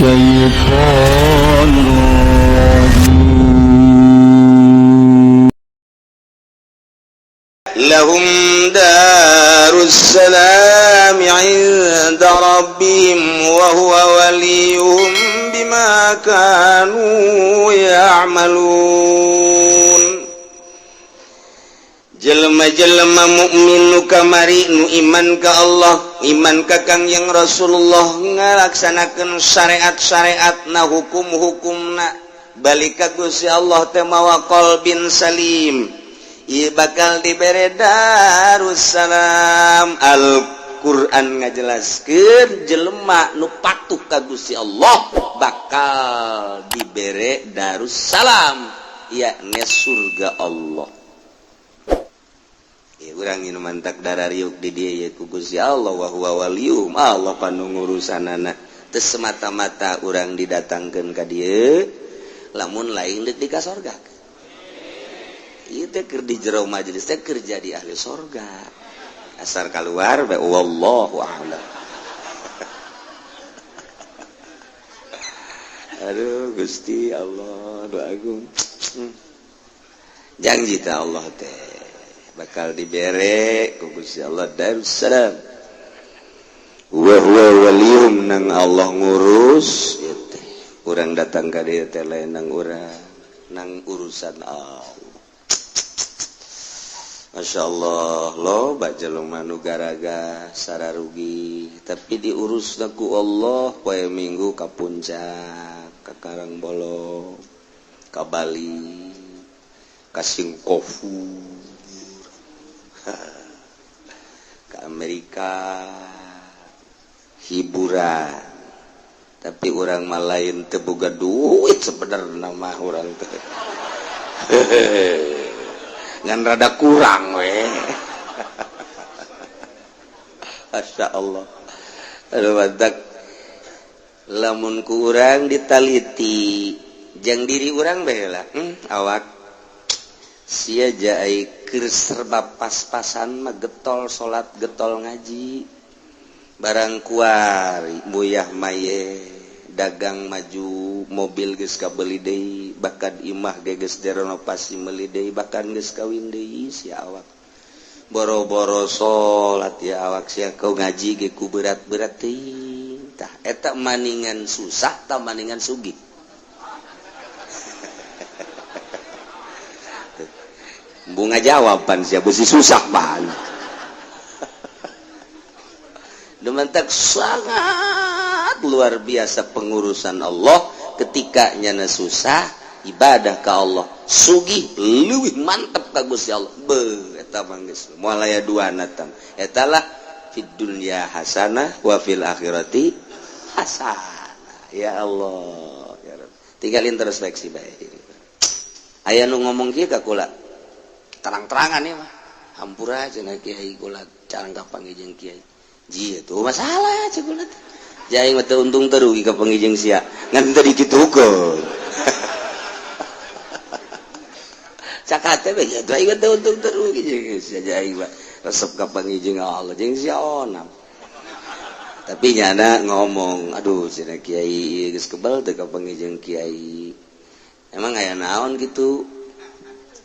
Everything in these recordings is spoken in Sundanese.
الشيطان لهم دار السلام عند ربهم وهو وليهم بما كانوا يعملون. Jelema-jelema mukmin nu kamari nu iman ka Allah, iman ka Kangjeng Rasulullah, ngalaksanakeun syariat-syariatna, hukum-hukumna balik ka Gusti Allah teh mawa qalbin salim. Ieu bakal dibere Darussalam. Al-Qur'an ngajelaskeun jelema nu patuh ka Gusti Allah bakal dibere Darussalam, yakni surga Allah. Urang ini mantak darah riuk di dia ku Gusti Allah wa huwa waliyum, Allah panu ngurusanana. Teu semata-mata urang didatangkeun ka dieu lamun lain deuk di ka sorga. Ieu teh keur di jero majelis teh keur jadi ahli sorga. Asar kaluar bae wallahu a'lam. Aduh Gusti Allah doa agung. Janji ta Allah teh bakal dibere ku Gusti Allah Darussalam. Wa huwa waliyum, nang Allah ngurus teh. Urang datang ka dieu teh lain nang urang, nang urusan Allah. Masyaallah lo baca jelema nu garaga sararugi tapi diurusna ku Allah poe Minggu ka puncak, ka Karangbolong, ka Bali, ka Singkofu, ke Amerika hiburan, tapi orang mah lain teu boga duit sebenarnya mah urang teh ngan rada kurang we. Masya Allah. Aduh mantak lamun ku urang ditaliti jang diri urang bae lah awak sia jaai keur serba pas-pasan mah getol salat getol ngaji barang kuari buyah maye dagang maju mobil geus kabeuli deui bahkan imah ge geus direnovasi meuli deui bahkan geus kawin deui sia awak boro-boro salat ya awak sia kau ngaji ge ku berat-berat teh tah eta maningan susah tah maningan sugih. Bunga jawaban siapa sih susah pan. Demantak sangat luar biasa pengurusan Allah ketika nyana susah ibadah ke Allah sugih leuwih mantep ka Gusti Allah. Beuh eta mah geus moal aya duana tam. Eta lah fid dunya hasanah wa fil akhirati hasanah. Ya Allah ya Rabb. Tinggal introspeksi bae. Aya nu ngomong kieu ka kula terang-terangan ya mah hampura cenah kiai kula carang ka pangijeng kiai ji itu masalah cek kula jaing mah teu untung teu rugi ka pangijeng sia ngan teu dikitukeun cakate we jaing mah teu untung teu rugi jeung sia jaing mah resep ka pangijeng Allah jeung sia onam tapi nyana ngomong aduh cenah kiai geus kebal teu ka pangijeng kiai emang aya naon gitu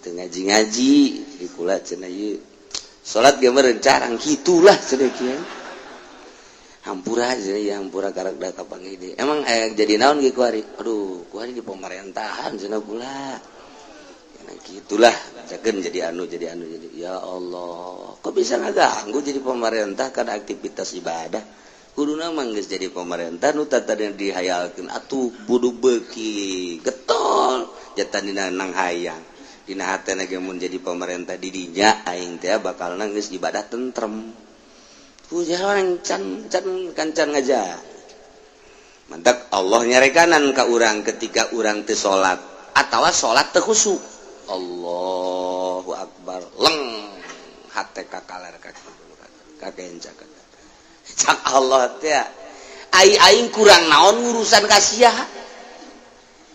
ngaji-ngaji dikula cenah ieu salat ge meureun carang kitulah cenah kieu hampura cenah ieu hampura karagda ka pangide emang aya jadi naon ge kuari aduh kuari di pemerintahan cenah kula cenah kitulah cakeun jadi anu jadi ya Allah kok bisa ngaganggu jadi pemerintah kana aktivitas ibadah kuduna mah geus jadi pemerintah nu tatadeuna dihayalkeun atuh budu beuki getol jatandina nang hayang dina hatena ge mun jadi pemerintah di dinya aing teh bakal geus ibadah tentrem. Pujalan can ngaja. Mantak Allah nyarekanan ka urang ketika urang teu salat atawa salat teu khusyuk. Allahu akbar. Leng hate kakaler kakencak. Cak Allah teh aing kurang naon urusan ka sia.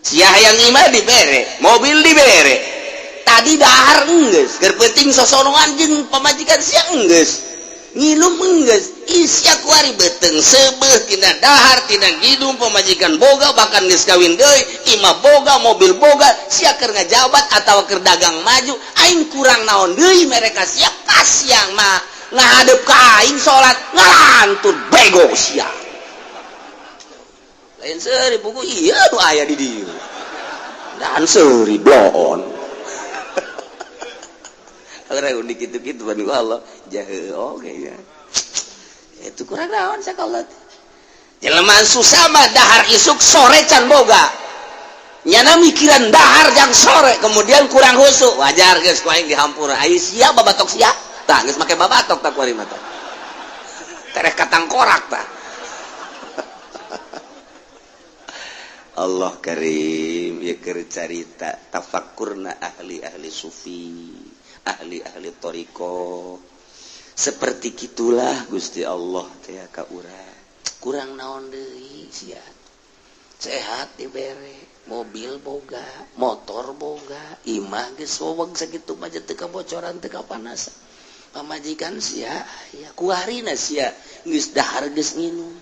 Sia hayang imah dibere, mobil dibere. Tadi dahar enggeus keur peuting sosonoan jeung pamajikan sia enggeus nginum enggeus isya kuari beteng sebeuh tina dahar tina ngidum pemajikan boga bahkan geus kawin deui imah boga mobil boga sia keur ngajabat atawa keur dagang maju aing kurang naon deui mereka sia kasiang mah ngadep ka aing salat ngalantur bego sia lain seuri buku iya nu aya di dieu dan seuri bloon orang unik gitu-gitu bani Allah jahe oke ya itu kurang naon sakalot jelema susah mah dahar isuk sore can boga nyana mikiran dahar jang sore kemudian kurang husuk wajar geus ku aing dihampura ai sia babatok sia tah geus make babatok tak kuari mah tah tereh katang korak tah Allah karim ya keur carita tafakkurna ahli-ahli sufi ahli-ahli toriko seperti gitulah Gusti Allah teh ka urang kurang naon deui sia sehat dibere mobil boga motor boga imah geus weweg sakitu mah teu kabocoran teu kapanasan pamajikan sia ya kuarina sia geus dahar geus nginum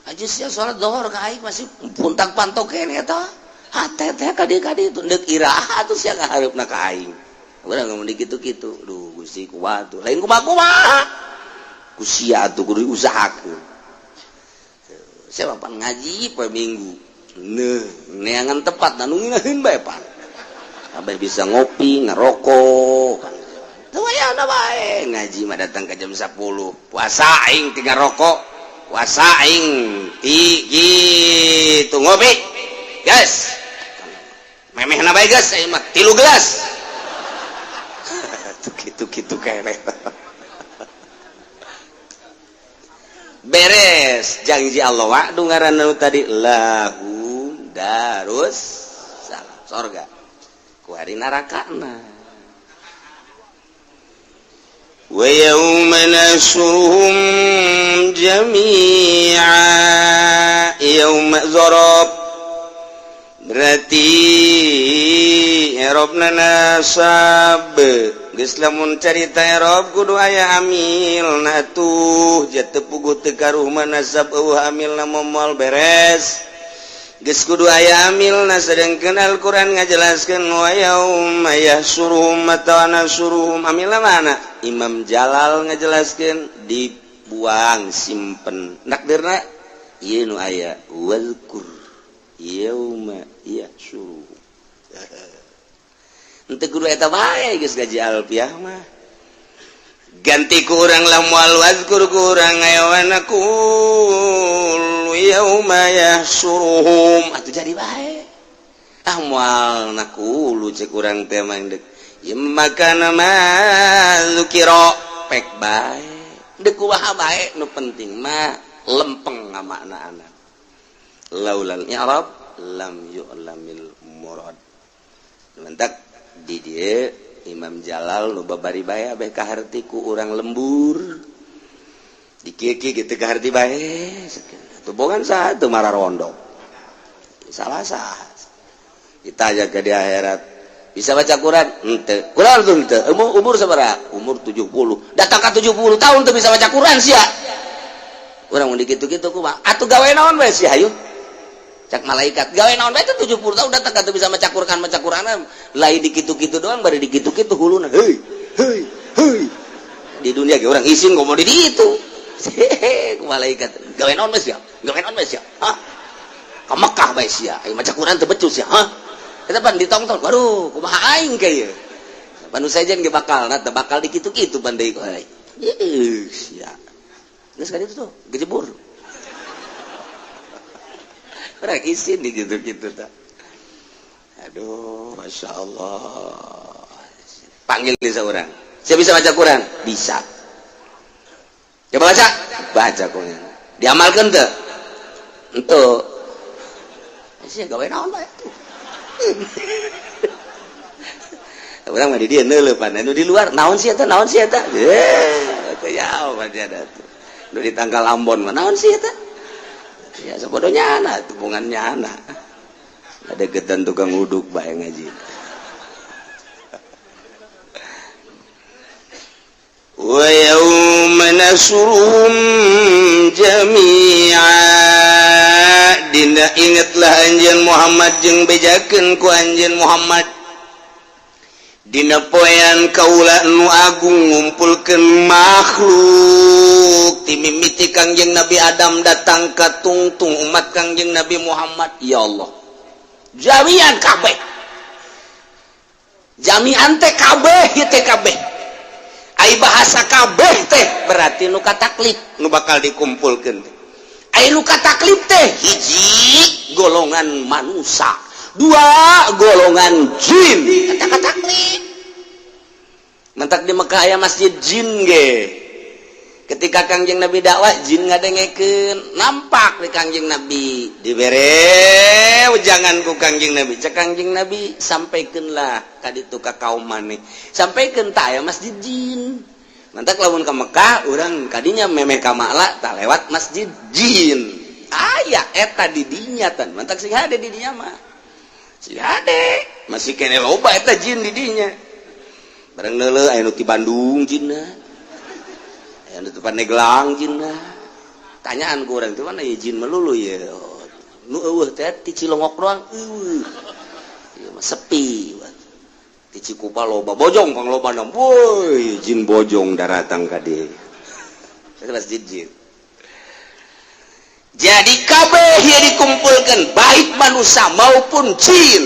aja sia salat zuhur ka aing masih puntak pantok kene eta hate teh ka dieu itu deuk iraha atuh sia ngahareupna ka aing urang ngomong gitu-gitu duh Gusti kuat tuh lain kumaha ku sia atuh kudu diusahakeun saya pan ngaji poe minggu neangan tepat dan nginahin bae pan sampai bisa ngopi ngerokok teu aya na bae ngaji mah datang ke jam 10 puasa aing 3 rokok puasa aing gitu ngopi guys memehna bae guys aing mah 3 gelas gitu kere beres janji Allah wa'du ngaranna tadi lahum darus salam surga ku hari narakana wa yauma nasuhum jami'a yauma zarab berarti erobna nasab geus lamun carita erob kudu aya amil nah tuh jateu puguh teu karuh manasab eueuh amilna momol beres geus kudu aya amilna sedengkeun Al-Qur'an ngajelaskeun wa yauma yahsuruhum atawa nasuruhum amilna mana Imam Jalal ngajelaskeun dibuang simpen nakdirna ieu nu aya wazkur yauma yahsuruhum ente kudu eta bae geus gaji alfiah mah ganti ku urang lamun wazkur ku urang ngayawana kul yauma yahsuruhum atuh jadi bae ah moal nakulu cek urang teh mah deuk maka nama zukira pek bae deuk kumaha bae nu penting mah lempeng ngamakna anak laulal i'rab lam yu'lamil murad mantak di dia Imam Jalal nu babari bae abeh kaharti ku urang lembur di kieu-kieu kitu kaharti bae atuh bogan saha teu marah rondo salah saha kita aja ke di akhirat bisa baca Quran henteu Quran tuh henteu umur sabaraha umur 70 datang ka 70 tahun teu bisa baca Quran sia urang mun dikitu-kitu kumaha atuh gawe naon bae sia hayu cak malaikat gawe naon bae teh 70 tahun datang ka teu bisa maca Quran lain dikitu-kitu doang bari dikitu-kitu huluna heuy di dunia ge urang isin ngomong di ditu ku malaikat gawe naon bae sia ha ka Mekah bae sia aya maca Quran teu becus sia ha eta pan ditongtong waduh kumaha aing ka ieu panu sajen ge bakalna teu bakal dikitu-kitu pan deui ku aing sia geus ka ditu tuh gejebur orang isin nih gitu-gitu tak. Aduh, masya Allah. Panggil dia seorang. Saya bisa baca Quran? Bisa. Coba baca? Baca Quran. Diamalkan tuh? Untuk. Saya gawe naon bae tuh. Orang mah di dia neuleuh pan. Nu di luar naon sih eta? Naon sih eta? Teu jauh baca da tuh. Nu di tangkal Ambon mah naon sih eta? Ya sebodohnya anak, hubungannya anak. Ada getan tukang uduk bae ngaji. wa yauma nasuruhum jami'a dina ingatlah anjeun Muhammad jeung bejakeun ku anjeun Muhammad dina poean kaula nu agung ngumpulkeun makhluk ti mimiti Kangjeng Nabi Adam datang ka tungtung umat Kangjeng Nabi Muhammad. Ya Allah, jami'an kabeh, jami'an teh kabeh teh kabeh ai bahasa kabeh teh berarti nu kataklif nu bakal dikumpulkeun teh ai nu kataklif teh hiji golongan manusia, dua golongan jin. Kata taklif mentak di Mekah aya masjid jin ge. Ketika Kangjeng Nabi dakwah jin ngadengekeun nampak di Kangjeng Nabi dibere jangan ku Kangjeng Nabi cek Kangjeng Nabi sampaikeunlah ka ditu ka kaum maneh sampaikeun tah aya masjid jin. Mentak lamun ka Mekah urang kadinya memeh ka Ma'la tah lewat masjid jin aya eta di dinya tan mentak sing hade di dinya mah si hade masih kene loba eta jin di dinya bareng neuleuh aya nu ti Bandung jinna aya nu ti Pandeglang jinna tanyaan ku urang teh mana ye jin melulu ye nu eueuh teh ti Cilongok doang eueuh ieu mah sepi ti Cikupa loba bojong kang loba nam woi jin bojong daratang ka dieu eta masjid jin. Jadi kabeh yang dikumpulkan baik manusia maupun jin.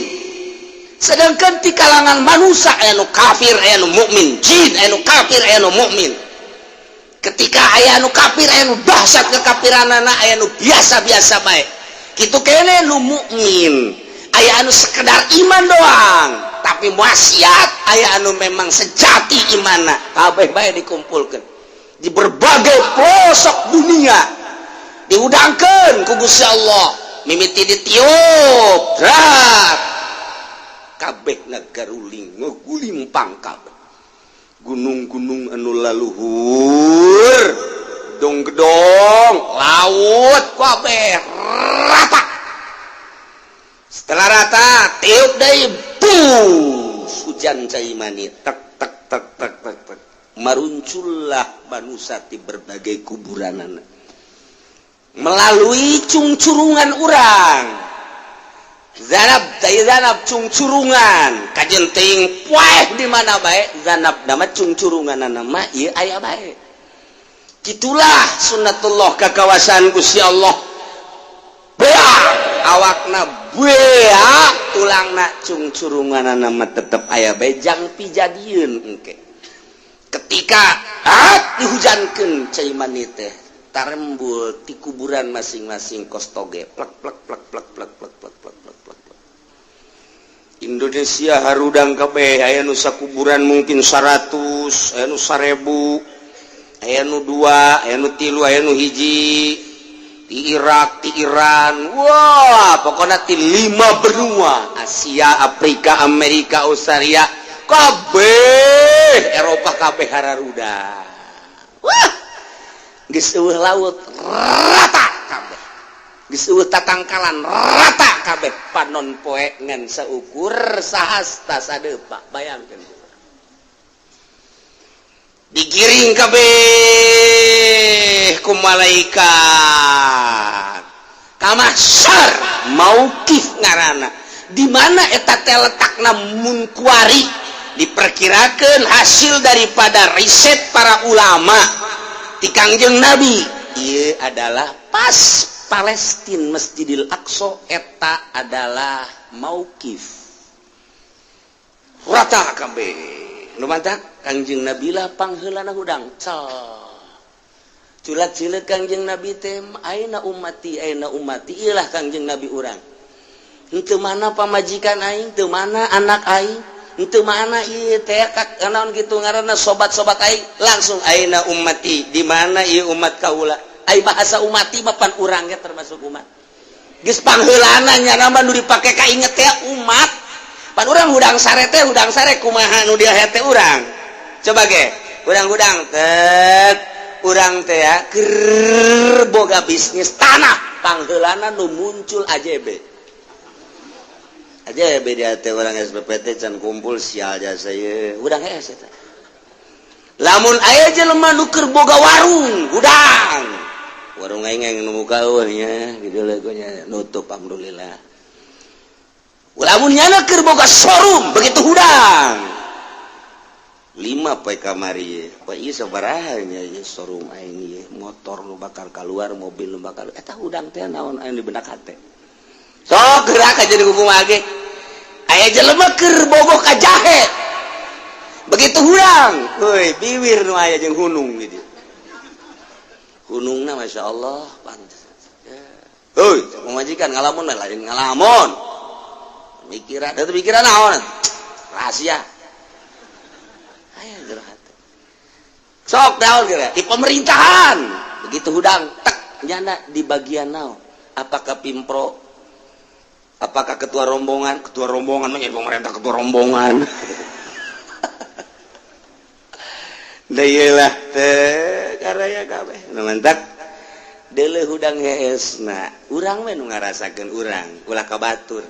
Sedangkan di kalangan manusia aya nu kafir aya nu mukmin, jin aya nu kafir aya nu mukmin. Ketika aya nu kafir aya nu dahsyat kekafiranana aya nu biasa-biasa bae. Kitu kene nu mukmin, aya anu sekedar iman doang, tapi maksiat aya anu memang sejati imanna. Kabeh bae dikumpulkan di berbagai pelosok dunia. Diudangkan ku Gusti Allah mimiti ditiup drat kabeh nagaruling ngulimpang kabeh gunung-gunung anu laluhur gedong-gedong laut kabeh rata setelah rata tiup deui bus hujan cai mani tek tek tek tek tek tek maruncullah manusia ti berbagai kuburanana melalui cungcurungan urang zanab cungcurungan kajenting poeh di mana bae zanab nama cungcurungan nama ieu aya bae kitulah sunnatullah ka kawasan Gusti Allah beak awakna beak tulangna cungcurungan nama tetep aya bae jang pijadieun engke ketika dihujankeun cai mani teh tarembul di kuburan masing-masing kostoge plak plak plak plak plak plak plak plak plak plak plak. Indonesia harudang kabeh aya nu sakuburan mungkin 100 aya nu 1000 aya nu 2 aya nu 3 aya nu hiji di Irak di Iran wah pokoknya di 5 benua Asia Afrika Amerika Australia kabeh Eropa kabeh hararudang wah geus eueuh laut rata kabeh geus eueuh tatangkalan rata kabeh panon poe ngan saukur sahasta sadeupa bayangkeun digiring kabeh ku malaikat ka mahsyar mauqif ngaranna di mana eta teh letakna mun kuari diperkirakeun hasil daripada riset para ulama di Kangjeng Nabi ieu adalah pas Palestina Masjidil Aqsa eta adalah mauqif rata kabeh nu mantap Kangjeng Nabi lah pangheulana hudang culat cileuk Kangjeng Nabi teh aina ummati ieu lah Kangjeng Nabi urang henteu mana pamajikan aing teu mana anak aing itu mana ieu teh naon kitu ngaranna sobat-sobat aing langsung aina ummati di mana ieu umat kaula ai bahasa umati mapan urang ge termasuk umat geus pangheulana nya nama nu dipake ka inget teh umat pan urang hudang sare teh hudang sare kumaha nu dia teh urang coba ge urang-urang tet urang teh ya keur boga bisnis tanah pangheulana nu muncul AJB aja beda teh orang SPPT can kumpul sial jasa ye udang eta lamun aya jelema nu keur boga warung hudang warung aing nu muka nya gitu lagunya nutup alhamdulillah lamun nyana keur boga showroom begitu hudang 5 poe kamari poe ieu sabaraha nya showroom aing ieu motor nu bakal keluar mobil nu bakal eta hudang teh naon anu di benak hate sok gerak aja di hukum age aya jelema keur bogoh ka jahe begitu hudang euy bibir nu aya jeung hunung gitu hunungna masyaallah pantes euy majikan ngalamun lain ngalamun mikiran eta pikiran naon rahasia aya jero hate sok daun geura di pemerintahan begitu hudang tek nyana di bagian naon apakah pimpro apakah ketua rombongan mah pemerintah ketua rombongan da ieulah teh karaya kabeh nu mantap deuleu hudang heesna urang we nu ngarasakeun urang ulah ka batur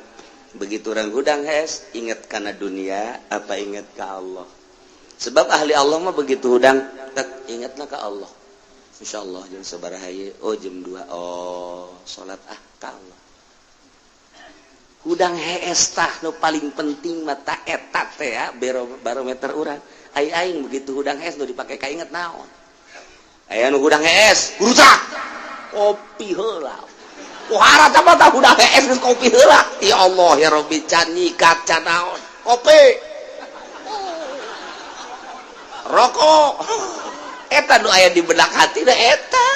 begitu urang hudang hees inget kana dunia apa inget ka Allah sebab ahli Allah mah begitu hudang tak ingetna ka Allah insyaallah jam sabaraha ieu oh jam 2 oh salat ka Allah hudang hees tah nu paling penting mah ta eta teh ya barometer urang aing begitu hudang hees nu dipake ka inget naon aya nu hudang hees rusak kopi heula pohara tah tah hudang hees geus kopi heula ya Allah ya Rabbi can nyikat can naon kopi rokok eta nu aya di benak hati da eta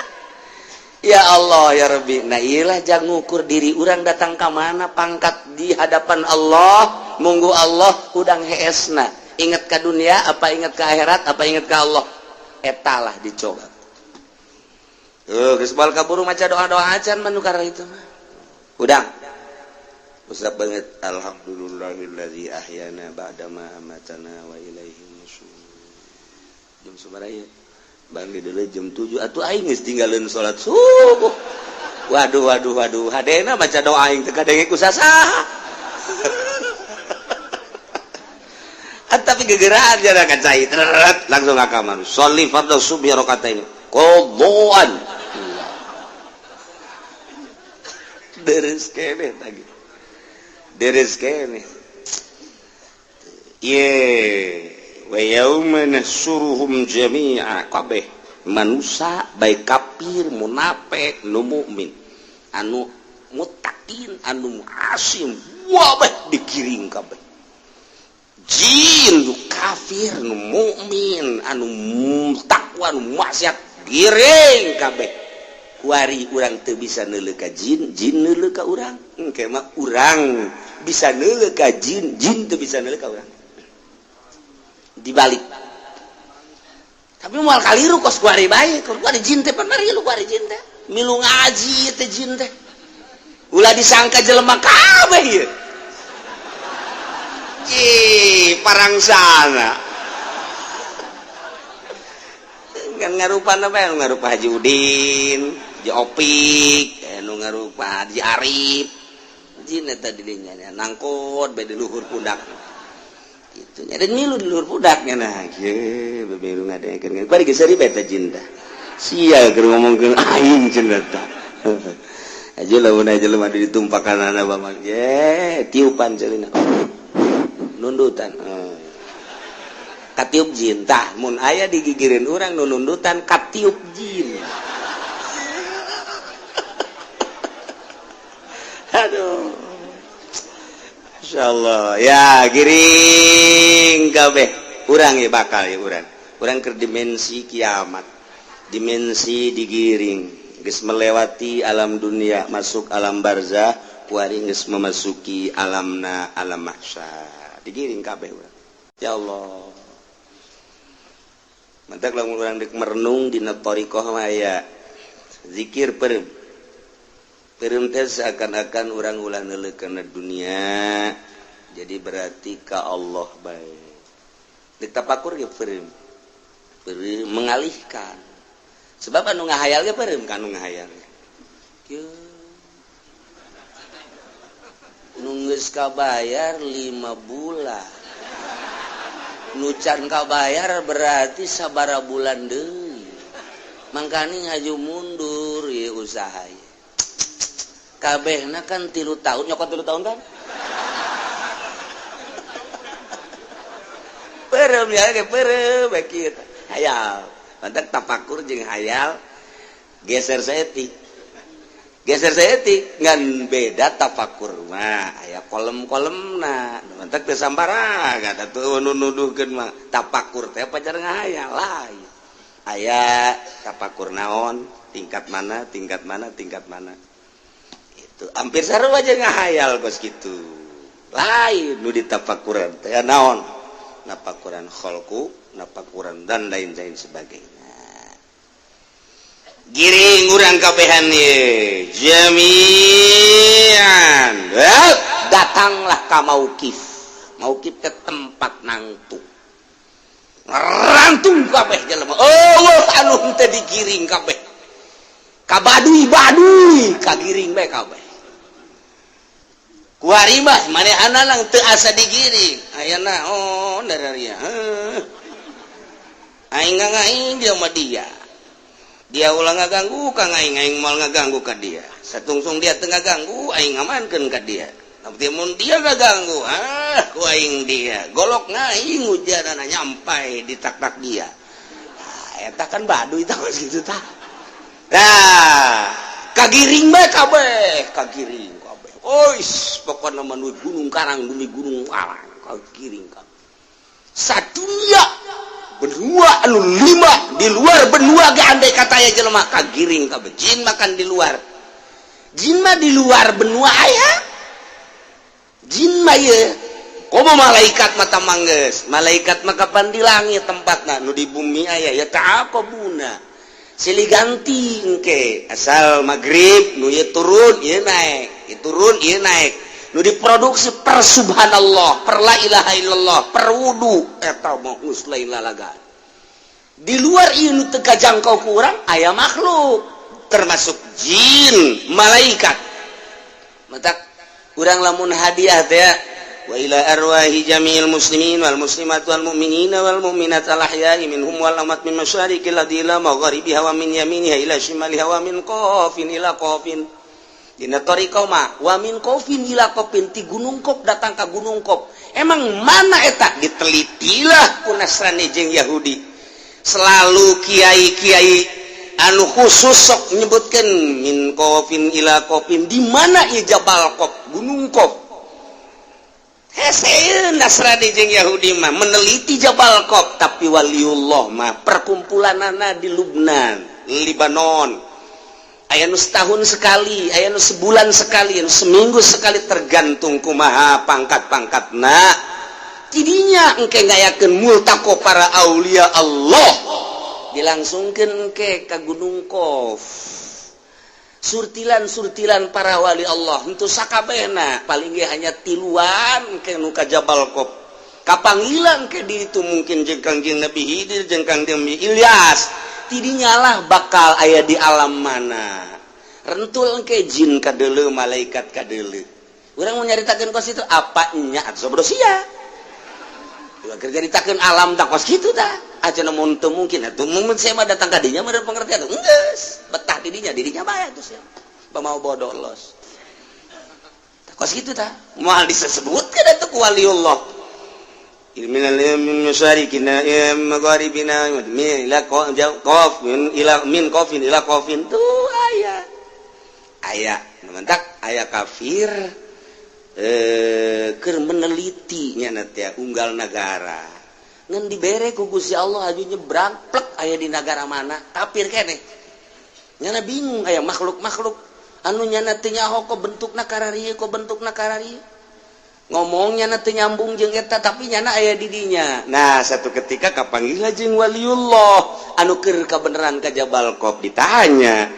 ya Allah ya Rabbi nah iyalah jang ngukur diri urang datang ka mana pangkat di hadapan Allah munggu Allah hudang heesna ingat ke dunia apa ingat ke akhirat apa ingat ke Allah etalah dicoba geus baal kaburu maca doa-doa acan mah nu karena itu mah udang usah banget alhamdulillahillazi ahyana ba'da ma amatana wa ilaihi nusyur jam sabaraha ieu bangge deuleu jam 7 atuh aing geus tinggalin salat subuh waduh hadena maca doa aing teu kadenge ku sasaha tapi gegeraan jana kacai langsung ka kamar sholli fardhu subhi rakaatain qadhaan deres kene ye wa yauma nahsuruhum jami'a kabeh manusia baik kafir munafik nu mukmin anu muttaqin anu muasim wabah dikiring kabeh jin nu kafir nu mukmin anu takwa nu maksiat giring kabeh kuari urang teu bisa neuleuh ka jin neuleuh ka urang engke mah urang bisa neuleuh ka jin teu bisa neuleuh ka urang dibalik tapi moal kaliru kos kuari bae kuari jin teh pamari lu kuari jin teh milu ngaji teh jin teh ulah disangka jelema kabeh ieu parang sana kan ngarupa apa ya ngarupa Haji Udin Haji Opik nu ngarupa Haji Arif jin eta dirinya nangkot bae di luhur pundak gitu nya dan milu di luhur pundaknya nah ye beberu ngadekeun bari geus ribet eta jin teh sia keur ngomongkeun aing cenah tah aja lamun aja lemah ditumpakanana bamak ye tiupan ceulina nundutan katiup jin tah mun aya digigireun urang nu nundutan katiup jin aduh insyaallah ya giring kabeh urang ya bakal ya urang keur dimensi kiamat dimensi digiring geus melewati alam dunia masuk alam barzah kuari geus memasuki alamna alam mahsyar digiring kabeh urang ya Allah mantak lamun urang deuk merenung dina thariqah mah aya zikir perem teh seakan-akan urang ulah neuleuh kana dunia jadi berarti ka Allah bae deuk tapakur ge perem mengalihkan sebab anu ngahayal ge perem ka anu ngahayal kieu nu geus kabayar 5 bulan nucan kabayar berarti sabara bulan deui mangkani ngaju mundur ya usaha kabehna kan 3 tahun nyokot 3 tahun kan perem ya ke perem kieu hayal mantak tafakur jeung hayal geser setik ngan beda tafakur mah aya kolom-kolomna mantak teu sambaraga atuh nuduhkeun mah tafakur teh pacar ngahayal lain aya tafakur naon tingkat mana itu hampir sarua aja ngahayal kos kitu lain nu ditafakuran teh naon nafakuran khalqu nafakuran dan lain-lain sebagainya giring urang kabehan ye jami'an datanglah ka maukif ke tempat nangtung rantung kabeh jelema Allah anu teh digiring kabeh ka baduy kagiring bae kabeh kuari mah manehana lang teu asa digiring ayana oh dararia aing ngaing dia mah dia ulah ngaganggu ka aing moal ngaganggu ka dia satungsung dia teu ngaganggu aing ngamankeun ka dia tapi mun dia ngaganggu ku aing dia golok ngaing hujanana nyampai di tak-tak dia eta kan baduy tah kitu tah kagiring bae kabeh ois pokona mah nu gunung karang bumi gunung alang kagiring kabeh sadunya benua anu 5 di luar benua ge andai kata aya jelema kagiring kabeh jin makan di luar jin mah di luar benua aya jin mah ye komo malaikat mata manggeus malaikat mah kapan di langit tempatna nu di bumi aya ya ta'aqabuna silih ganti engke asal maghrib nu ieu turun ieu naik ieu turun ieu naik nu diproduksi per subhanallah per la ilaha illallah per wudu eta mah geus lain lalagan di luar ieu nu teu kajangkau ku urang aya makhluk termasuk jin malaikat mata urang lamun hadiah teh wa ila arwahi jami'il muslimin wal muslimat wal mu'minina wal mu'minat al ahya'i minhum wal amat min masyariqil ardi ila magharibiha wa min yaminiha ila shimaliha wa min qafin ila qafin dina tariqah mah wa min qafin ila qafin ti gunung kop datang ka gunung kop emang mana eta ditelitilah ku Nasrani jeung Yahudi selalu kiai-kiai anu khusus sok nyebutkeun min qafin ila qafin di mana ieu Jabal Qaf gunung kop hese Nasrani jeung Yahudi mah meneliti Jabal Qaf tapi waliullah mah perkumpulanana di Lubnan Libanon aya nu setahun sekali aya nu sebulan sekali anu seminggu sekali tergantung kumaha pangkat-pangkatna tidinya engke ngayakeun multaqo para aulia Allah dilangsungkeun ke ka gunung Qaf surtilan para wali Allah untuk sakabehna paling ge hanya tiluan ke nu ka Jabal Qaf kapanggilan ke di itu mungkin jeung Kangjeng Nabi Khidir jeung Kangjeng Nabi Ilyas tidinya lah bakal aya di alam mana rentul ke jin kadeuleu malaikat kadeuleu urang mau nyaritakeun kos itu apa nya atuh sia kerja ditakeun alam tak kos kitu tah acan mun teu mungkin atuh mun saya mah datang ka dinya meureun pengertian atuh geus betah didinya bae atuh sia pamau bodoh los kos kitu tah moal disebutkeun atuh ku waliullah min masyarikina magharibina ila qafin ila min qafin ila qafin tu aya mentak aya kafir keur meneliti nya teh unggal negara ngan dibere ku Gusti Allah aju nyebrang plek aya di negara mana kafir keneh nyana bingung aya makhluk-makhluk anu nyana teu nyaho ko bentukna kararieu ngomongnya nanti nyambung jeung eta tapi nyana aya di dinya nah satu ketika kapanggihlah jeung waliullah anu keur kabeneran ka Jabal Qaf ditanya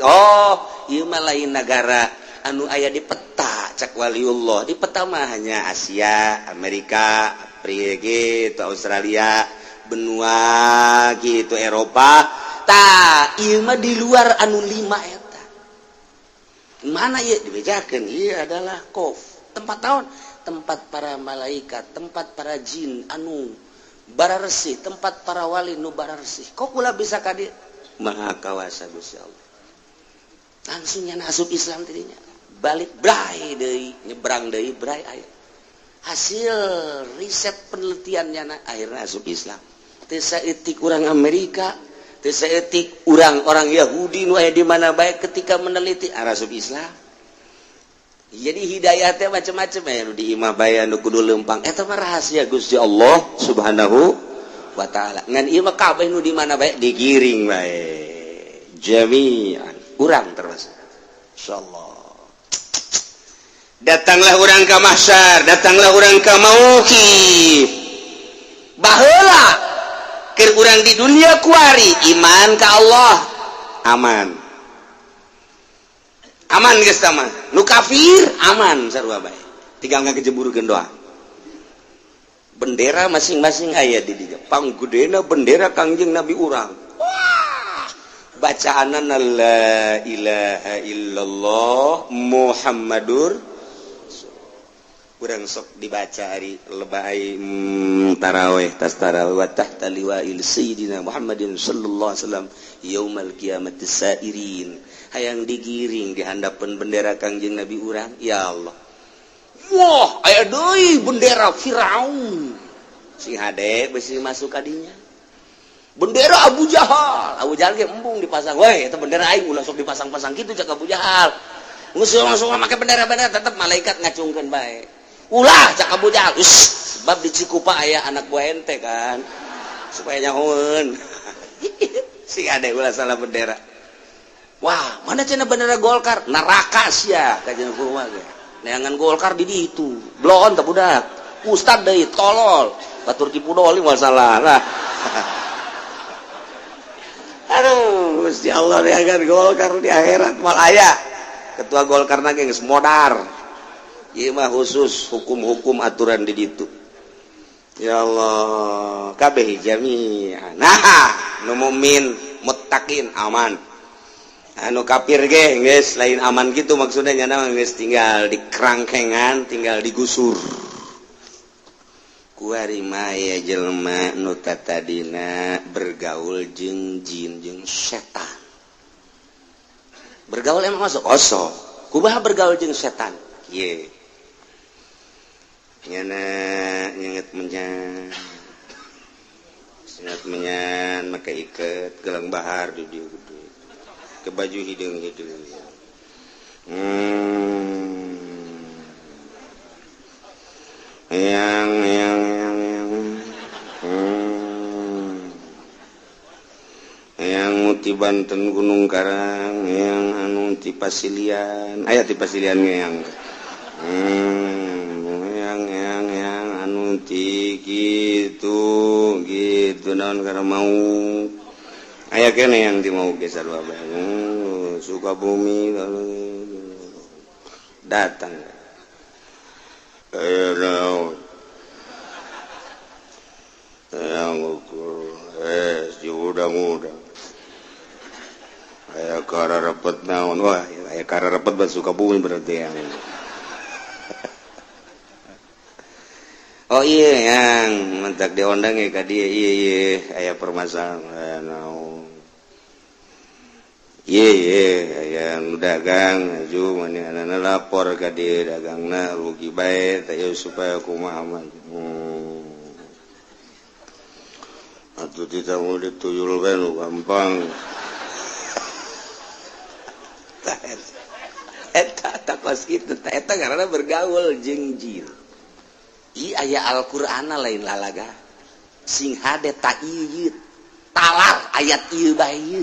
oh ieu mah lain negara anu aya di peta cak waliullah di peta mah hanya Asia Amerika Afrika gitu Australia benua gitu Eropa tah ieu mah di luar anu 5 eta mana ieu dibejakeun ieu adalah Qaf tempat tahun tempat para malaikat, tempat para jin anu bara resih, tempat para wali nu bara resih. Kok kula bisa ka dieu? Maha kawasa Gusti Allah. Langsung nya asup Islam tidinya. Balik bray deui, nyebrang deui bray aya. Hasil riset penelitiannya akhirnya asup Islam. Teu saeutik urang Amerika, teu saeutik orang Yahudi nu aya di mana bae ketika meneliti asup Islam. Jadi hidayah teh macam-macam aya nu di imah bae anu kudu leumpang. Eta mah rahasia Gusti Allah Subhanahu wa taala. Ngan ieu mah kabeh nu di mana bae digiring bae. Jami'an. Urang termasuk. Insyaallah. Datanglah orang ke mahsyar, datanglah orang ke mauqif. Baheula keur urang di dunia kuari iman ka Allah aman. Aman geus mah. Nu kafir aman sarua bae. Tinggal ngakejeburkeun doa. Bendera masing-masing aya di dieu. Panggedena bendera Kangjeng Nabi urang. Wah! Bacaanana la ilaha illallah Muhammadur urang sok dibaca hari lebay tarawih tas tarawih wa tahta liwa'il sayyidina Muhammadin sallallahu alaihi wasallam yaumal qiyamati sairin hayang digiring di handapan bendera Kangjeng Nabi urang ya Allah. Wah aya deui bendera Firaun sing hade besi masuk kadinya. Bendera Abu Jahal ge embung dipasang we eta bendera aing ulah sok dipasang-pasang kitu cak Abu Jahal. Geus langsung make bendera-bendera tetep malaikat ngacungkeun bae. Ulah cak Abu Jahal sebab di Cikupa aya anak buah ente kan supaya nyahoeun sing ade ulah salah bendera. Wah mana cenah bendera Golkar neraka sia kajian kumaha ge neangan Golkar di ditu blon teh budak ustad deui tolol batur tipu doli masalah lah. Aduh Gusti Allah neangan Golkar di akhirat mal aya ketua Golkar na geus modar. Ieu mah khusus hukum-hukum aturan di ditu. Ya Allah, kabeh jami'an. Nah, nu mukmin muttaqin aman. Anu kafir ge geus lain aman gitu maksudnya nya geus tinggal di kerangkengan, tinggal digusur. Kuari mah aya jelema nu tatadina bergaul jeung jin jeung setan. Bergaul emang masuk osok. Kumaha bergaul jeung setan? Ieu. Nyana nyenget menyan make iket gelang bahar di dieu gede ke baju hideung yang muti Banten Gunung Karang yang anu ti Pasilian aya ti Pasilian yang anu ti gitu naon karena mau aya kene yang ti mau geser bae Sukabumi datang naon yang ukur si udang-udang aya kararepet naon wah aya kararepet ba Sukabumi berarti yang oh iya yang mentak diondang ya ka dia iya aya permasalahan naon iya aya dagang aju manehna lapor ka dia dagangna rugi bae teh supaya kumaha mah atuh tidak mau dituyul bae nu gampang eta takos kitu eta karena bergaul jeung jin. Aya Al-Qur'an lain lalaga sing hade ta ieu talar ayat ieu bae ieu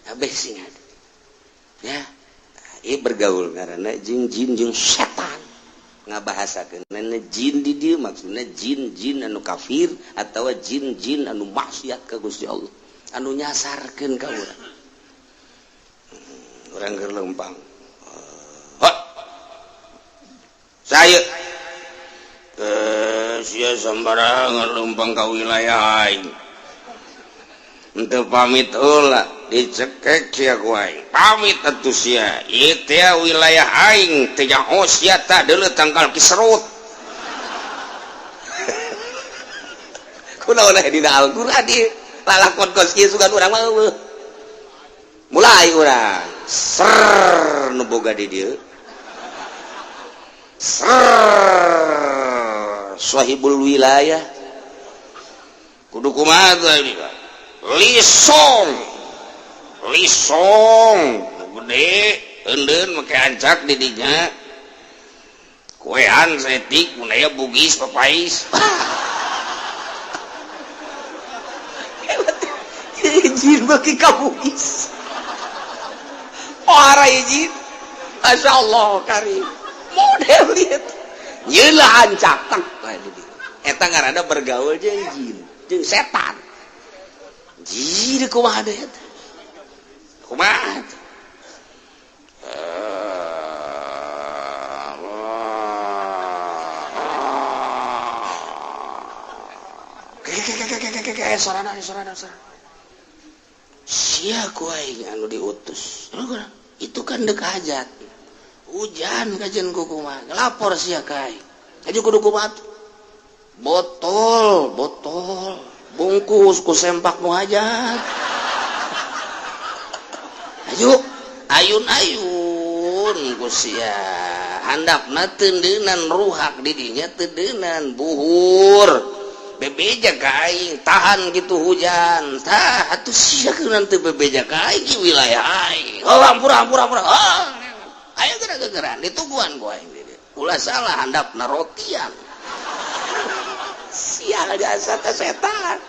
kabeh sing hade ya ieu bergaul karena jeung jin jeung setan ngabahasakeun jin di dieu maksudna jin anu kafir atawa jin anu maksiat ka Gusti Allah anu nyasarkeun ka urang keur leumpang saya sia sambarangan leumpang ka wilayah aing henteu pamit heula dicekek sia ku aing pamit atuh sia ieu teh wilayah aing teh nyaho sia tah deuleu tangkal Kisrut kunaon dina Al-Qur'an di lalakon kos kieu sugan urang mah mulai urang ser nu boga di dieu ser sahibul wilayah kudu kumaha teh lisong gede endeun make ancak di dinya kuean setik munaya bugis papais izin bagi kabugis ora izin Masya Allah karim model itu nyeula ancak tang eta ngaranna bergaul jeung jin jeung setan jin kumaha deh kumaha sorana sia ku aing anu diutus itu kan dek hajat hujan kajian kumaha lapor sia ka aing aja kudu kumaha botol bungkus ku sempak nu hajat ayo ayun ku sia handapna tendeunan ruhak di dinya tendeunan buhur bebeja ka aing tahan gitu hujan tah atuh sia keunaan teu bebeja ka aing di wilayah aing hampura ayo geura-geura dituguan ku aing ulah salah handapna rotian sia jasa teh setan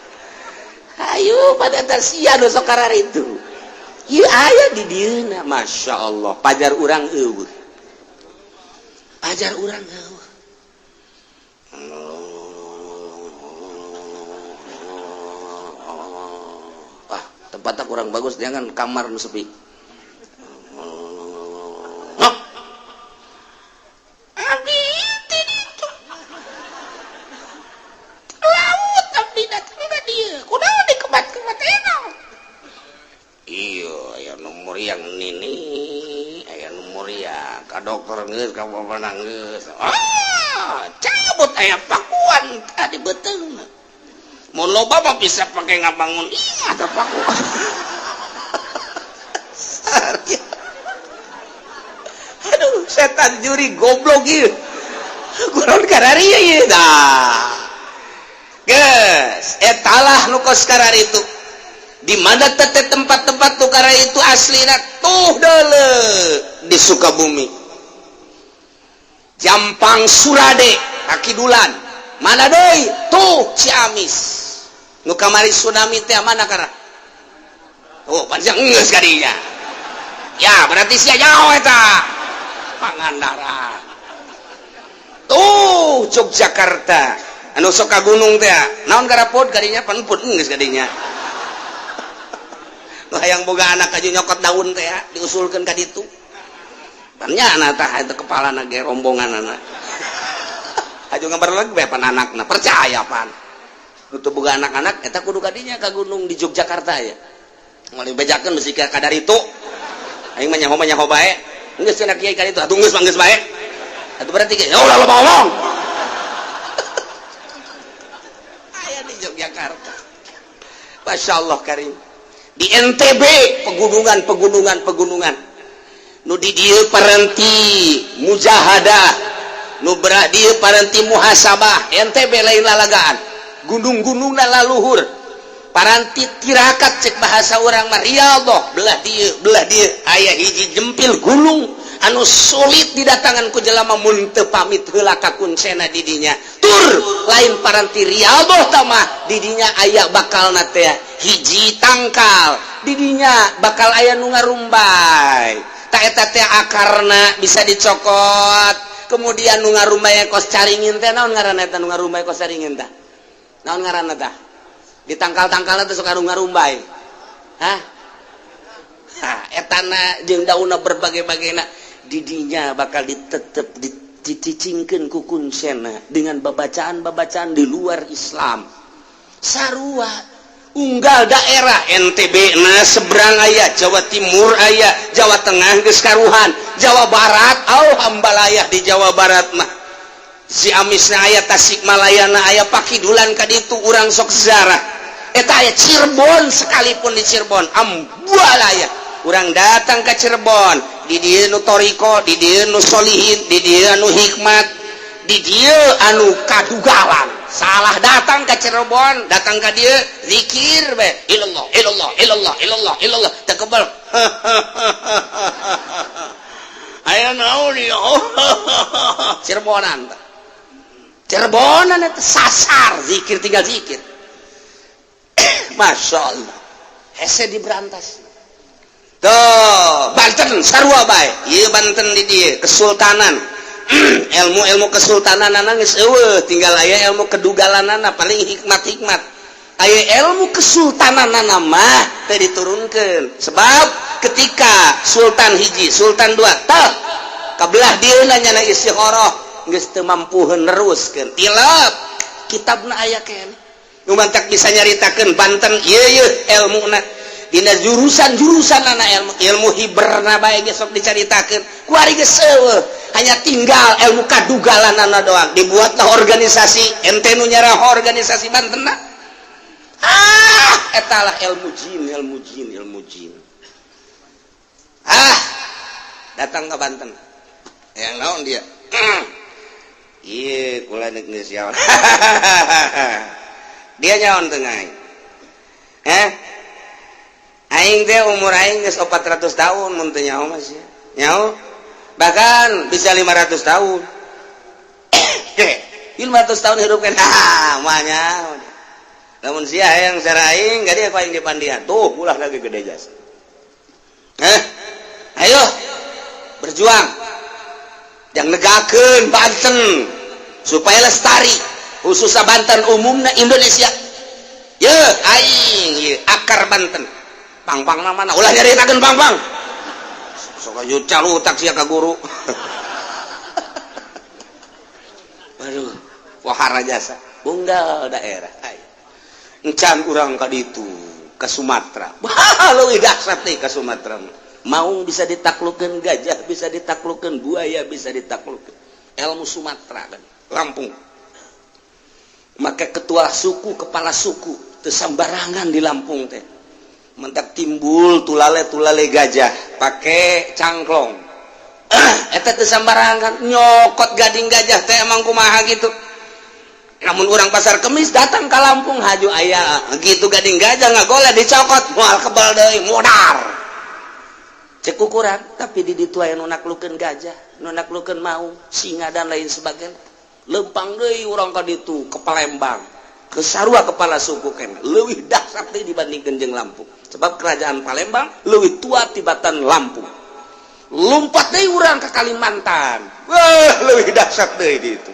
ayo pada teh sia nu sok kararitu ieu aya di dieuna Masya Allah pajar urang eueuh tempatnya kurang bagus jangan kamar nu sepi abdi itu laut abdi datang ka dieu kunaon dikebat-kebat enak iya aya nomor yang nini aya nomor ya ka dokter geus ka bapak geus cabut aya pakuan tadi beteungna mun loba mah bisa pakai ngabangun iya atau paku aduh setan juri goblok ieu kunaon kararieu ieu dah geus etalah nu kos kararitu di mana teh tempat-tempat tu kararitu aslina tuh deuleu di Sukabumi Jampang Surade Kakidulan mana deui tuh Ciamis nu kamari tsunami teh mana karena panjang geus kadinya ya berarti sia jauh eta Pangandaran tuh Yogyakarta anu sok ka gunung teh naon garapod kadinya panput geus kadinya nu hayang boga anak kaju nyokot daun teh diusulkeun ka ditu pannyana tah eta kepalana ge rombonganana aju ngabar lagi pan anakna percaya pan nutup boga anak-anak eta kudu kadinya ka gunung di Yogyakarta ya mulai bejakeun mesti ka kadar itu aing mah nyaho bae geus cenah kiai ka ditu atuh geus manggeus bae atuh berarti ge ya ulah lo ngomong aya di Yogyakarta Masya Allah karim di NTB pegunungan nu di dieu paranti mujahadah nu berat dieu paranti muhasabah NTB lain lalagaan gunung-gunungna laluhur paranti tirakat cek bahasa orang mah Riyadhah belah dieu aya hiji jempil gunung anu sulit didatangan ku jelema mun teu pamit heula ka kuncena di dinya tur lain paranti Riyadhah tah mah di dinya aya bakalna teh hiji tangkal di dinya bakal aya nu ngarumbai tah eta teh akarna bisa dicokot kemudian nu ngarumbai kos caringin teh naon ngaranna eta nu ngarumbai kos caringin tah naon ngaranna tah di tangkal-tangkalna teh sok ngarumbai hah etana jeung daunna berbagai-bagena didinya bakal ditetep diticingkeun ku kuncena dengan babacaan-babacaan di luar Islam sarua unggal daerah NTB na seberang aya Jawa Timur aya Jawa Tengah geus karuhan Jawa Barat hambalayah di Jawa Barat mah si amisna aya Tasikmalayana aya Pakidulan ka ditu urang sok zarah eta aya Cirebon sekalipun di Cirebon ambualaya urang datang ke Cirebon di dieu nu toriko di dieu nu solihin di dieu anu hikmat di dieu anu kadugalan salah datang ke Cirebon datang ke dieu zikir be ilallah ilallah ilallah ilallah ilallah tekebal aya naon ya Cirebonan itu sasar zikir tinggal zikir Masya Allah hese diberantas tuh Banten sarua bae ieu Banten di dieu kesultanan ilmu kesultanan geus eueuh tinggal aya ilmu kedugalanana paling hikmat aya ilmu kesultanan mah teu diturunkeun sebab ketika sultan hiji sultan dua tah kabelah dieuna nyana istikharah geus teu mampuheun neruskeun tilap kitabna aya keneh nu mantak bisa nyaritakeun Banten ieu ilmuna dina jurusan-jurusanana ilmu hiberna bae geus sok dicaritakeun ku ari geus eueuh hanya tinggal ilmu kadugalanana doang dibuatlah organisasi ente nu nyarah organisasi Bantenna etalah ilmu jin datang ke Banten yang naon dia iya kula geus yaon dia nyaon teu aing aing teh umur aing geus 400 tahun mun teu nyaho mas ya nyaho bahkan bisa 500 tahun 500 tahun hidup kan manya namun sia yang sareng aing gadi aku aing di pandian tuh ulah lagi gede jasa ayo berjuang yang negakeun Banten supaya lestari khususnya Banten umumna Indonesia ye aing ye akar Banten pang-pang mana ulah nyaritakeun pang-pang sok aju calutak sia ka guru waduh wahara jasa bunggal daerah encan urang ka ditu ka Sumatera leuwih dahsyat teh ka Sumatera maung bisa ditaklukkeun gajah bisa ditaklukkeun buaya bisa ditaklukkeun ilmu Sumatera kan Lampung maka ketua suku kepala suku teu sambarangan di Lampung teh mentak timbul tulale gajah pakai cangklong eta teu sambarangan nyokot gading gajah teh emang kumaha gitu namun orang pasar Kemis datang ke Lampung haju aya gitu gading gajah ngagoleh dicokot moal kebal deui modar cek ukuran tapi di ditu aya nu naklukeun gajah nu naklukeun maung singa dan lain sebagainya lempang deui urang ka ditu ke Palembang ke sarua kepala suku keneh leuwih dahsyat deui dibandingkeun jeung Lampung sebab kerajaan Palembang leuwih tua tibatan Lampung lompat deui urang ke Kalimantan wah leuwih dahsyat deui di itu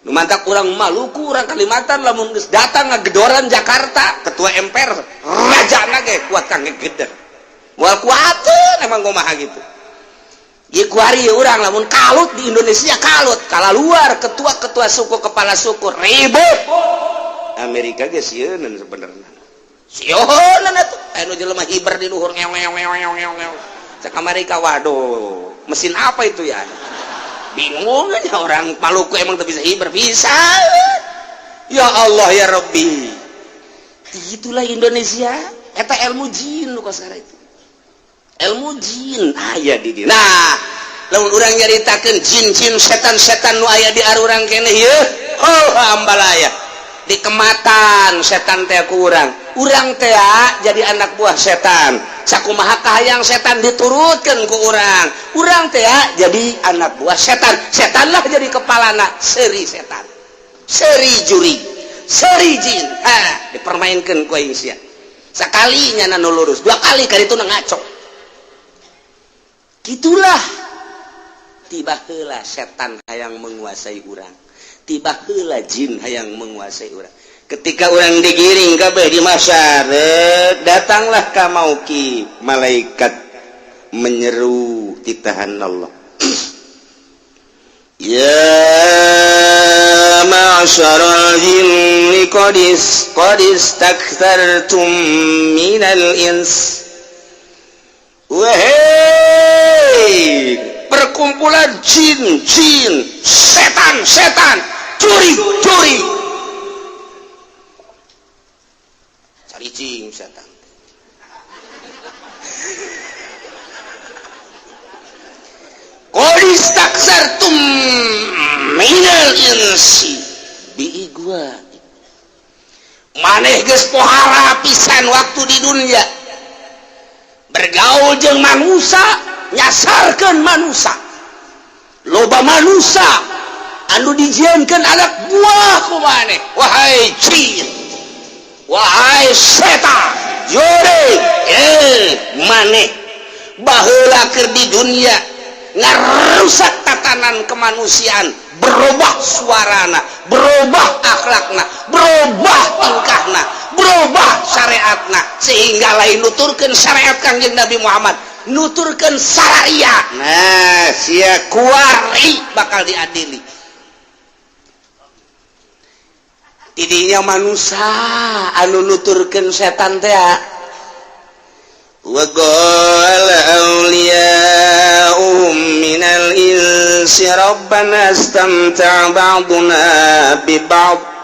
nu mantak urang Maluku urang Kalimantan lamun geus datang ngagedoran Jakarta ketua MPR rajana ge kuat kang ngegeder moal kuateun emang kumaha gitu ieu kuari urang lamun kalut di Indonesia kalut kala luar ketua-ketua suku kepala suku ribut Amerika ge sieun sebenarnya sionan atuh anu jelema hiber di luhur ngew cek Amerika waduh mesin apa itu ya bingung nya orang Maluku emang teu bisa hiber bisa ya Allah ya Rabbi itulah Indonesia eta ilmu jin nu kasara itu ilmu jin aya di dieu nah lamun urang nyaritakeun jin-jin setan-setan nu aya di arurang keneh ieu ambalaya di kematan setan teh ku urang teh jadi anak buah setan sakumaha kahayang setan diturutkeun ku urang teh jadi anak buah setanlah jadi kepalana seri setan seri juri seri jin dipermainkeun ku aing sia sakali nyana nu lurus dua kali ka ditu ngaco itulah tiba heula setan hayang menguasai urang tiba heula jin hayang menguasai urang ketika urang digiring kabeh di masyar datanglah ka mauki malaikat menyeru titahan Allah ya ma'syaral jinni qad istakthartum minal ins wahai perkumpulan jin setan curi cari cing setan Qodistaksartum minal insi biigwa maneh geus pohara pisan waktu di dunia bergaul jeung manusia nyasarkeun manusia loba manusia anu dijieunkeun anak buah ku maneh wahai jin wahai setan jurig maneh baheula keur di dunia ngarusak tatanan kemanusiaan berubah suarana berubah akhlakna berubah tingkahna berubah syariatna sehingga lain nuturkeun syariat Kangjeng Nabi Muhammad nuturkeun syariat nah sia kuari bakal diadili tidinya manusia anu nuturkeun setan teh wa qala awliya'uhum minal insi rabbana istamta'a ba'duna bi ba'd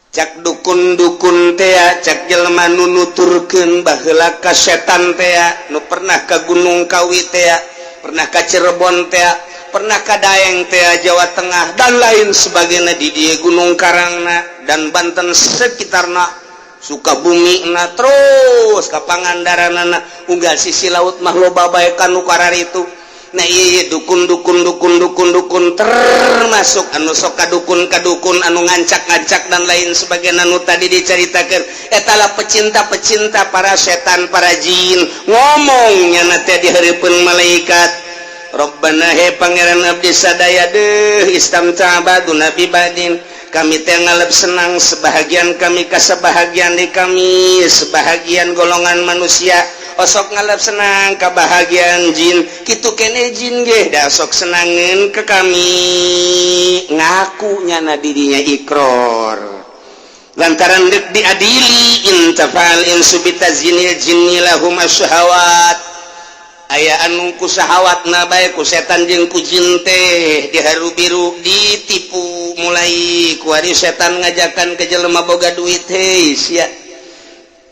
cak dukun-dukun teh cak jelema nu nuturkeun baheula ka setan teh nu pernah ka Gunung Kawi teh pernah ka Cirebon teh pernah ka Daeng teh Jawa Tengah dan lain sebagainya di dieu Gunung Karangna dan Banten sekitarna Sukabumi na terus ka Pangandaranana unggal sisi laut mah loba bae kanu kararitu nah ieu dukun termasuk anu sok kadukun anu ngancak-ngancak dan lain sebagainya anu tadi dicaritakeun eta lah pecinta para setan para jin ngomongnya na teh dihareupeun malaikat Rabbana he pangeran abdi sadaya deui istamta baduna bi badin kami teh ngalep senang sebahagian kami ka sebahagian di kami sebahagian golongan manusia osok ngalep senang ka bahagian jin kitu kene jin ge da sok senangeun ke kami ngaku nyana dirinya ikrar lantaran deuk diadili intafal insubita jinni lahum asyahawat aya anu ku sahawatna bae ku setan jeung ku jin teh diharu-biru ditipu mulai ku ari setan ngajakan ke jelema boga duit hei sia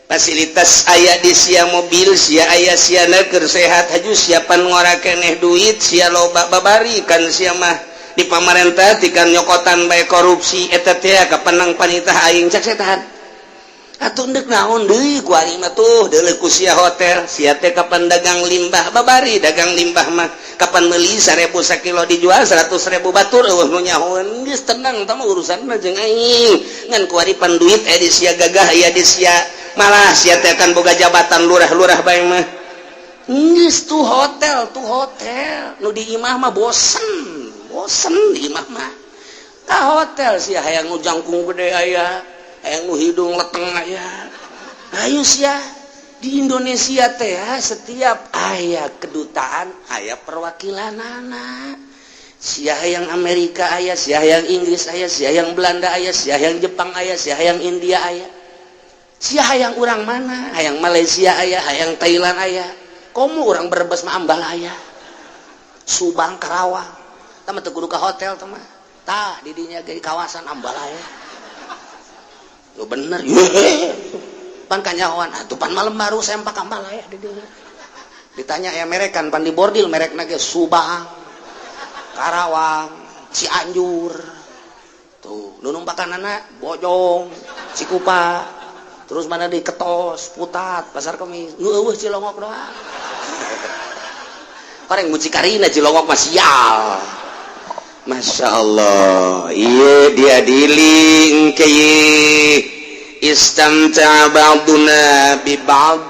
fasilitas aya di sia mobil sia aya siana keur sehat haju siapan ngora keneh duit sia loba babari kan sia mah di pamarentah tikan nyokotan bae korupsi eta teh kapenang panitah aing cak setan atuh deuk naon deui ku ari mah tuh deuleu ku sia hotel sia teh kapan dagang limbah babari dagang limbah mah kapan meuli 1000 sakilo dijual 100.000 batur eueuh nu nyahoeun geus tenang tah mah urusanna jeung aing ngan ku ari pan duit di sia gagah aya di sia malah sia teh kan boga jabatan lurah-lurah bae mah geus tuh hotel nu di imah mah bosen di imah mah ka hotel sia hayang nu jangkung gede aya hayang nu hidung leteng aya ayo sia di Indonesia teh setiap aya kedutaan aya perwakilanana sia hayang Amerika aya sia hayang Inggris aya sia hayang Belanda aya sia hayang Jepang aya sia hayang India aya sia hayang urang mana hayang Malaysia aya hayang Thailand aya komo urang Brebes mah ambal aya Subang Karawang tah mah teu kudu ka hotel tah mah tah di dinya ge kawasan ambal aya yo bener pan kanyahoan atuh pan malam baru sempak ambal aya di dieu ditanya aya merekan pan di bordil merekna ge Subang Karawang Cianjur tuh nu numpakanana Bojong Cikupa terus mana di Ketos Putat Pasar Kemis nu eueuh Cilongok doang pareng mucikarina Cilongok mah sial Masya Allah iya diadili engke istamta ba'duna bi ba'd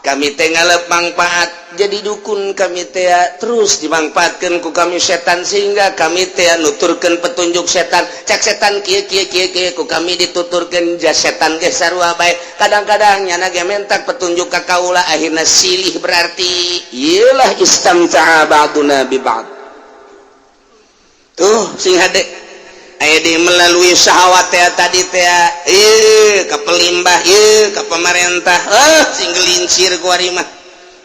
kami teh ngalep mangpaat jadi dukun kami teh terus dimangpaatkeun ku kami setan sehingga kami teh nuturkeun petunjuk setan cak setan kieu ku kami dituturkeun jas setan ge sarua bae kadang-kadang nyana ge mentak petunjuk ka kaula akhirna silih berarti ieulah istamta ba'duna bi ba'd tuh sing hade aya di melalui syahwat teh tadi teh ka pelimbah ka pemerintah sing gelincir ku ari mah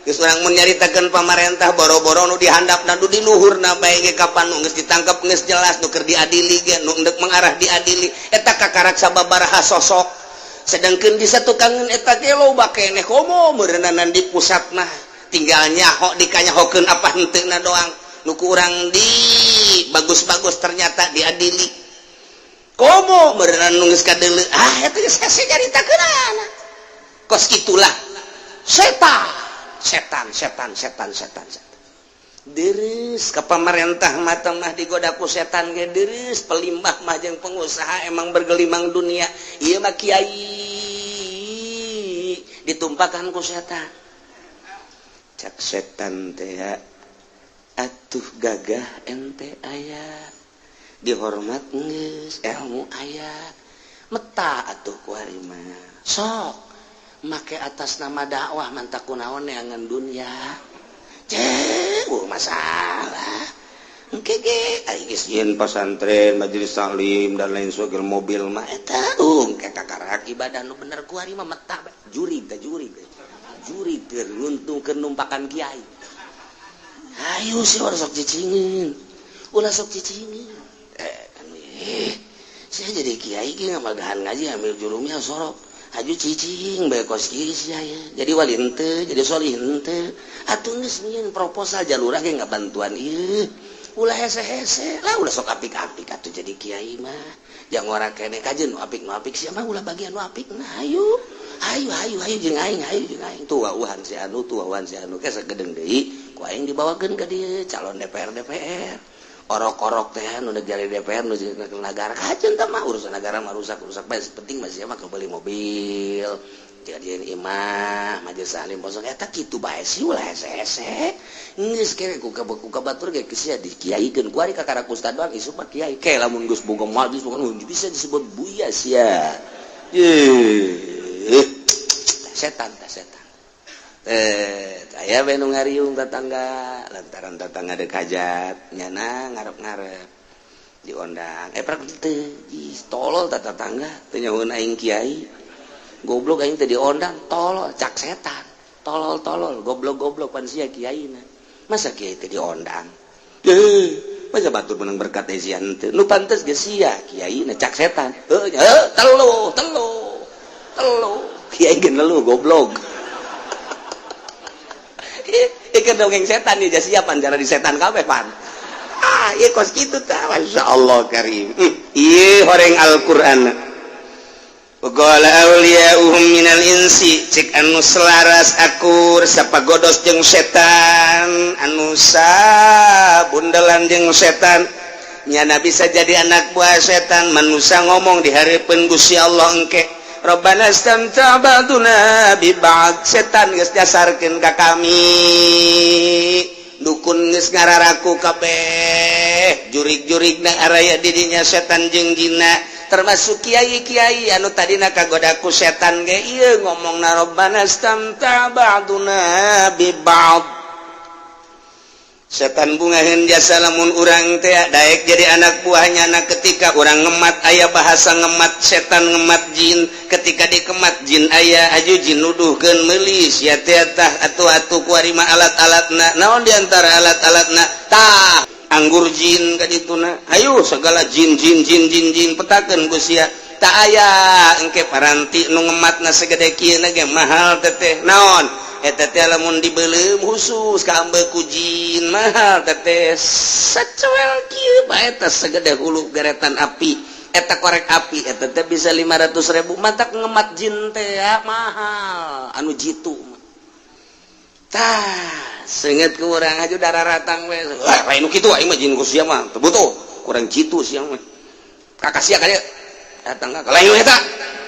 geus urang mun nyaritakeun pamarentah boro-boro nu dihandap nu di luhurna bae ge kapan nu geus ditangkep geus jelas nu keur diadili ge nu endek mengarah diadili eta kakarak sababaraha sosok sedangkeun di satu kangen eta ge loba keneh komo meureunan di pusatna tinggal nyaho dikanyahokeun apa henteuna doang nu ku urang di bagus-bagus ternyata diadili komo meureunan nu geus kadeuleu eta geus hese nyaritakeunana kos itulah setan deres ke pemerintah mata mah digoda ku setan ge deres pelimbah mah jeung pengusaha emang bergelimang dunia ieu mah kiai ditumpakan ku setan cak setan teh atuh gagah ente aya dihormat geus ilmu aya meta atuh ku ari mah sok make atas nama dakwah mantak kunaon neangan dunia masalah engke ge ai geus yen pasantren majelis taklim dan lain sebagainya mobil mah eta engke kakarak ibadah nu bener ku ari mah meta juri keur nguntungkeun numpakan kiai ayo si sok cicingin ulah sok cicingin saya jadi kiai ge ngamagahan ngaji ambil jurumnya sorok aju cicing bae kos kieu sia ya. Jadi wali henteu, jadi solih henteu. Atuh geus nyieun proposal jalurah ge ngabantuan ieu. Ulah hese-hese, lah ulah sok apik-apik atuh jadi kiai mah. Jang ora keneh kajeun nu apik sia mah ulah bagian nu apik. Nah, ayo jeung aing, tuauhan si anu ke sagedeng deui, ku aing dibawakeun ka dieu calon DPR. Orok-orok teh nu negara DPR nu negara kajen tah mah urusan negara mah rusak bae penting mah sia mah beli mobil jadian imah majelis salim posong eta kitu bae sih ulah hese-hese geus kere ku kabatur ge sia dikiaikeun ku ari kakara ustad doang isu mah kiai ke lamun geus boga majlis bukan bisa disebut buya sia setan aya we nu ngariung tetangga lantaran tetangga deuk hajat nyana ngarep-ngarep diondang prak teu tolol tetangga teu nyahoeun aing kiai goblok aing teh diondang tolol cak setan tolol goblok pan sia kiaina masa kiai teh diondang masa batur menang berkat esian teu nu pantes ge sia kiaina cak setan telu kiai ge lelu goblok ikan dongeng setan nih jadi siapa cara di setan kabeh pan iya kos gitu tah masyaallah karim iya horeng Al-Qur'an qala awliya'uhum minal insi cek anu selaras akur sapagodos jeung setan anu sabundelan jeung setan nyana bisa jadi anak buah setan manusia ngomong di hareupeun Gusti Allah engke Rabbana istamta' ba'duna bi ba'd setan geus dasarkeun ka kami dukun geus ngararaku kabeh jurig-jurigna araya didinya setan jeung jinna termasuk kiai-kiai anu tadina kagoda ku setan ge ieu ngomongna Rabbana istamta' ba'duna bi ba'd setan bungaheun jasa lamun urang teh daek jadi anak buahnya na ketika urang ngemat aya bahasa ngemat setan ngemat jin ketika dikemat jin aya aju jin nuduhkeun meulis ya teh tah atuh-atuh ku ari mah alat-alatna naon diantara alat-alatna tah anggur jin ka dituna ayo segala jin petakeun ku sia tak aya engke paranti nu ngematna segede kieu na ge mahal teh naon eta teh lamun dibeuleum khusus ka ambeku jin mahal teh sacuel kieu bae eta segede hulu garetan api eta korek api eta teh bisa 500.000 matak ngemat jin teh mahal anu jitu tah seungeut ku urang aju dararatang we lain nu kitu aing mah jin ku sia mah teu butuh kurang jitu sia mah kakasia ka dieu datang ka lain eta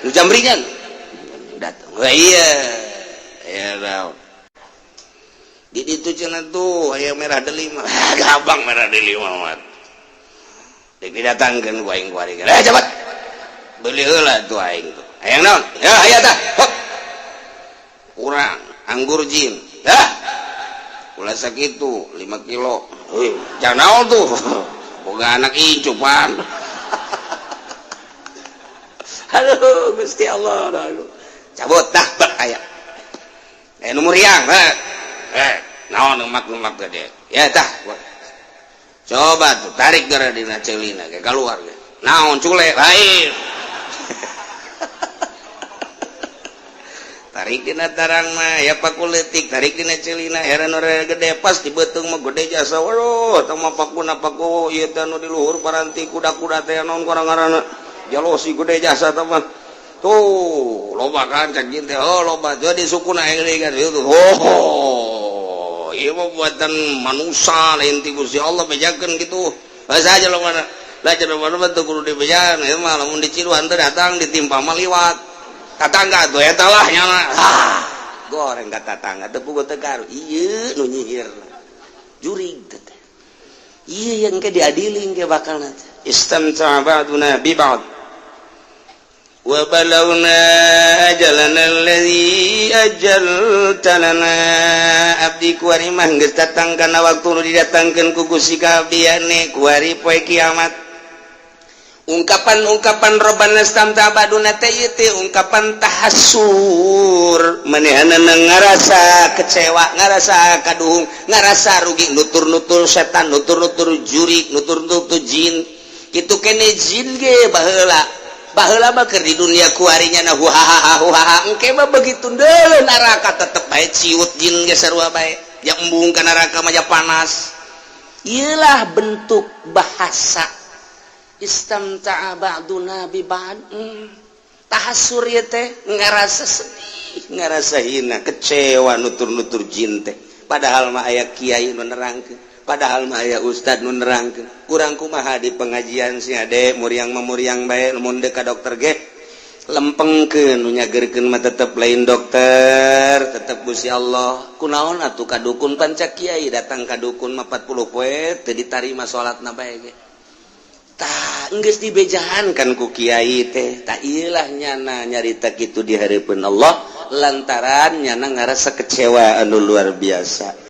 nu jamringan datang iya ya raw di ditu cenah tuh aya merah delima gampang merah delima mah didatangkeun ku aing ku ari cepet beuli heula tuh aing tuh hayang naon ya aya tah hop kurang anggur jin ulah sakitu 5 kilo jangan naon tuh boga anak icupan halo Gusti Allah cabut dah aya nomor yang naon lemak gede ya tah coba tuh tarik gara dina celina ke keluar ge naon cule lain tarik dina tarang mah ya pakuletik tarik dina celina heran ora gede pas dibeuteung mah gede jasa waduh tah mah pakuna paku ieu teh anu di luhur paranti kuda-kuda teh naon ngaranna jalosi gede jasa tah mah tuh loba kan cak jin teh loba jadi sukuna heuleuy kan ieu mah buatan manusia lain ti Gusti Allah bejakeun kitu bahasa aja lo mana belajar mana teu kudu dibejakeun ieu mah lamun diciluan teh datang ditimpa mah liwat tatangga tuh eta lah nyana goreng ka tatangga teu puguh teu karu ieu nu nyihir jurig teh ieu yang ke diadili ke bakalna istamta ba'duna bi ba'd wa balawna ajalana alladzi ajalta lana abdi kuari mah geus datang kana waktu nu didatangkeun ku Gusti kabiyane kuari poe kiamat ungkapan robana stamta baduna teh ieu teh ungkapan tahassur manehna ngarasa kecewa ngarasa kaduhung ngarasa rugi nutur-nutur setan nutur-nutur jurig nutur-nutur jin kitu kene jin ge baheula mah keur di dunia kuarinya na huhaha engke mah begitu deuleu neraka tetep bae ciut jin ge sarua bae yang embung ka neraka mah panas ieulah bentuk bahasa istamta'a ba'duna bi ba'd tahassur ieu teh ngarasa sedih ngarasa hina kecewa nutur-nutur jin teh padahal mah aya kiai nu nerangkeun padahal mah aya ustad nu nerangkeun urang kumaha di pengajian si ade muriang memuriang bae mun deuk ka dokter ge lempengkeun nu nyageurkeun mah tetep lain dokter tetep Gusti Allah kunaon atuh ka dukun panca kiai datang ka dukun mah 40 poe teu ditarima salatna bae ge tah geus dibejahankan ku kiai teh tah ieulah nyana nyarita kitu di hareupeun Allah lantaran nyana ngarasa kecewa anu luar biasa.